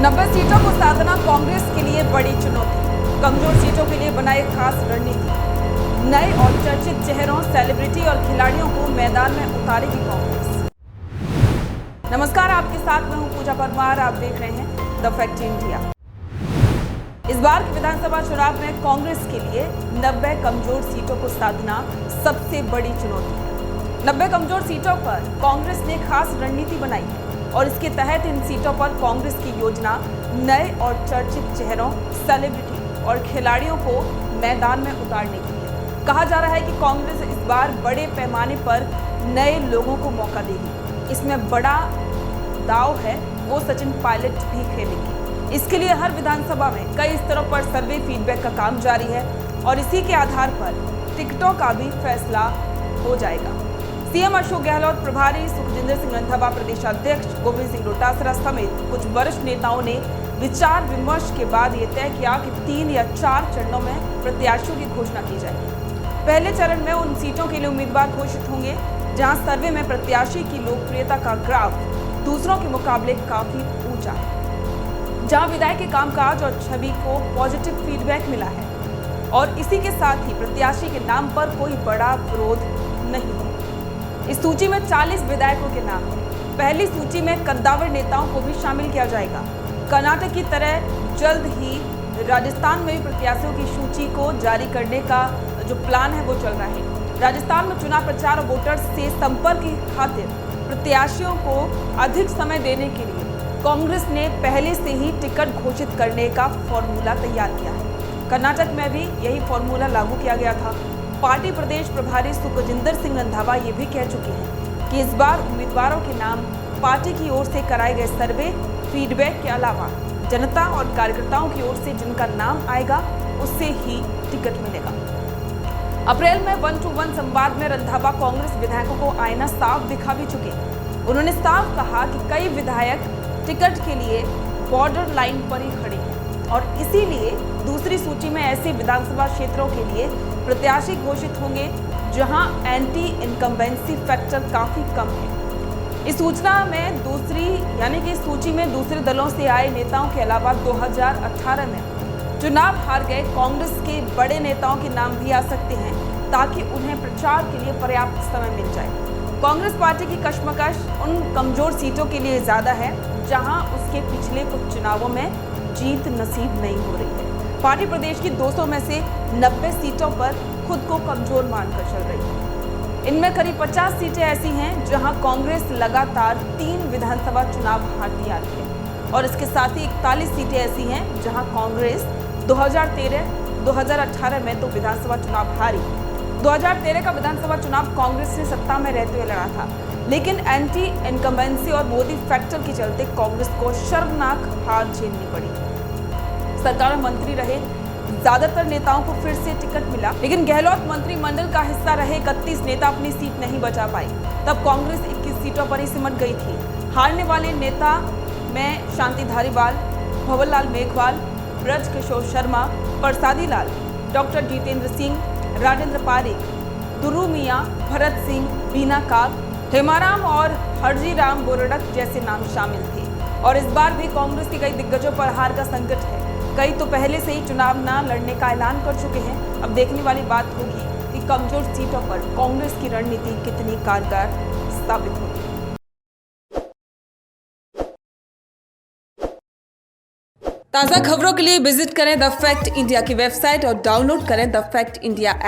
90 सीटों को साधना कांग्रेस के लिए बड़ी चुनौती। कमजोर सीटों के लिए बनाई खास रणनीति। नए और चर्चित चेहरों, सेलिब्रिटी और खिलाड़ियों को मैदान में उतारेगी कांग्रेस। नमस्कार, आपके साथ मैं हूं पूजा परमार। आप देख रहे हैं द फैक्ट इंडिया। इस बार के विधानसभा चुनाव में कांग्रेस के लिए 90 कमजोर सीटों को साधना सबसे बड़ी चुनौती है। 90 कमजोर सीटों पर कांग्रेस ने खास रणनीति बनाई है और इसके तहत इन सीटों पर कांग्रेस की योजना नए और चर्चित चेहरों, सेलिब्रिटी और खिलाड़ियों को मैदान में उतारने की है। कहा जा रहा है कि कांग्रेस इस बार बड़े पैमाने पर नए लोगों को मौका देगी। इसमें बड़ा दांव है, वो सचिन पायलट भी खेलेंगे। इसके लिए हर विधानसभा में कई स्तरों पर सर्वे फीडबैक का काम जारी है और इसी के आधार पर टिकटों का भी फैसला हो जाएगा। सीएम अशोक गहलोत, प्रभारी सुखजिंदर सिंह रंधावा, प्रदेश अध्यक्ष गोविंद सिंह डोटासरा समेत कुछ वरिष्ठ नेताओं ने विचार विमर्श के बाद ये तय किया कि 3 या 4 चरणों में प्रत्याशियों की घोषणा की जाएगी। पहले चरण में उन सीटों के लिए उम्मीदवार घोषित होंगे जहां सर्वे में प्रत्याशी की लोकप्रियता का ग्राफ दूसरों के मुकाबले काफी ऊंचा है, जहां विधायक के कामकाज और छवि को पॉजिटिव फीडबैक मिला है और इसी के साथ ही प्रत्याशी के नाम पर कोई बड़ा विरोध नहीं है। इस सूची में 40 विधायकों के नाम हैं। पहली सूची में कद्दावर नेताओं को भी शामिल किया जाएगा। कर्नाटक की तरह जल्द ही राजस्थान में भी प्रत्याशियों की सूची को जारी करने का जो प्लान है वो चल रहा है। राजस्थान में चुनाव प्रचार और वोटर्स से संपर्क की खातिर प्रत्याशियों को अधिक समय देने के लिए कांग्रेस ने पहले से ही टिकट घोषित करने का फॉर्मूला तैयार किया है। कर्नाटक में भी यही फॉर्मूला लागू किया गया था। पार्टी प्रदेश प्रभारी सुखजिंदर सिंह रंधावा ये भी कह चुके हैं कि इस बार उम्मीदवारों के नाम पार्टी की ओर से कराए गए सर्वे फीडबैक के अलावा जनता और कार्यकर्ताओं की ओर से जिनका नाम आएगा उससे ही टिकट मिलेगा। अप्रैल में 1-to-1 संवाद में रंधावा कांग्रेस विधायकों को आईना साफ दिखा भी चुके हैं। उन्होंने साफ कहा कि कई विधायक टिकट के लिए बॉर्डर लाइन पर ही खड़े हैं और इसीलिए दूसरी सूची में ऐसे विधानसभा क्षेत्रों के लिए प्रत्याशी घोषित होंगे जहां एंटी इनकम्बेंसी फैक्टर काफी कम है। इस सूचना में सूची में दूसरे दलों से आए नेताओं के अलावा 2018 में चुनाव हार गए कांग्रेस के बड़े नेताओं के नाम भी आ सकते हैं ताकि उन्हें प्रचार के लिए पर्याप्त समय मिल जाए। कांग्रेस पार्टी की कश्मकश उन कमजोर सीटों के लिए ज्यादा है जहां उसके पिछले कुछ चुनावों में जीत नसीब नहीं हो रही है। पार्टी प्रदेश की 200 में से 90 सीटों पर खुद को कमजोर मानकर चल रही है। इनमें करीब 50 सीटें ऐसी हैं जहां कांग्रेस लगातार 3 विधानसभा चुनाव हारती आ रही है और इसके साथ ही 41 सीटें ऐसी हैं जहां कांग्रेस 2013, 2018 में तो विधानसभा चुनाव हारी। 2013 का विधानसभा चुनाव कांग्रेस ने सत्ता में रहते हुए लड़ा था, लेकिन एंटी इनकम्बेंसी और मोदी फैक्टर के चलते कांग्रेस को शर्मनाक हार झेलनी पड़ी। सरकार में मंत्री रहे ज्यादातर नेताओं को फिर से टिकट मिला, लेकिन गहलोत मंत्रिमंडल का हिस्सा रहे 31 नेता अपनी सीट नहीं बचा पाए। तब कांग्रेस 21 सीटों पर ही सिमट गई थी। हारने वाले नेता में शांति धारीवाल, भंवरलाल मेघवाल, ब्रज किशोर शर्मा, प्रसादी लाल, डॉक्टर जितेंद्र सिंह, राजेंद्र पारिक, दुर्रू मियां, भरत सिंह, बीना काग, हेमाराम और हरजीराम बोरडक जैसे नाम शामिल थे। और इस बार भी कांग्रेस के कई दिग्गजों पर हार का संकट है। कई तो पहले से ही चुनाव न लड़ने का ऐलान कर चुके हैं। अब देखने वाली बात होगी कि कमजोर सीटों पर कांग्रेस की रणनीति कितनी कारगर साबित होगी। ताज़ा खबरों के लिए विजिट करें द फैक्ट इंडिया की वेबसाइट और डाउनलोड करें द फैक्ट इंडिया ऐप।